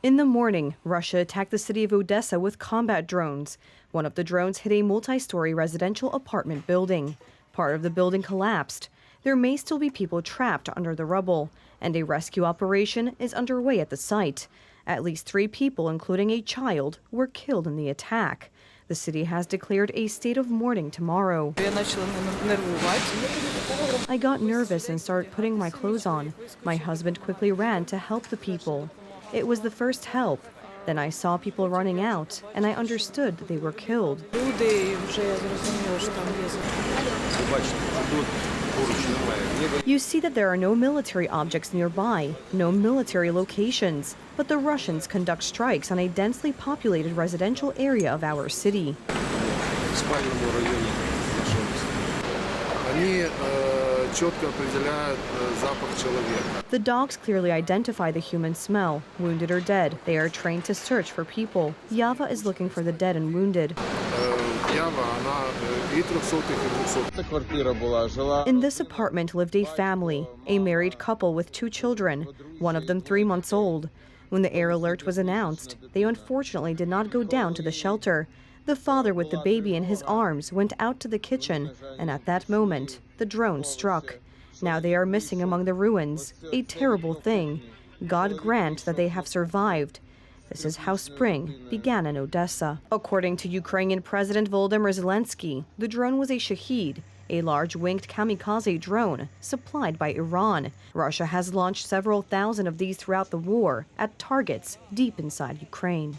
In the morning, Russia attacked the city of Odesa with combat drones. One of the drones hit a multi-story residential apartment building. Part of the building collapsed. There may still be people trapped under the rubble, and a rescue operation is underway at the site. At least 3 people, including a child, were killed in the attack. The city has declared a state of mourning tomorrow. I got nervous and started putting my clothes on. My husband quickly ran to help the people. It was the first help. Then I saw people running out, and I understood that they were killed. You see that there are no military objects nearby, no military locations, but the Russians conduct strikes on a densely populated residential area of our city. The dogs clearly identify the human smell, wounded or dead. They are trained to search for people. Yava is looking for the dead and wounded. In this apartment lived a family, a married couple with 2 children, one of them 3 months old. When the air alert was announced, they unfortunately did not go down to the shelter. The father with the baby in his arms went out to the kitchen, and at that moment, the drone struck. Now they are missing among the ruins, a terrible thing. God grant that they have survived. This is how spring began in Odesa. According to Ukrainian President Volodymyr Zelensky, the drone was a Shahed, a large winged kamikaze drone supplied by Iran. Russia has launched several thousand of these throughout the war at targets deep inside Ukraine.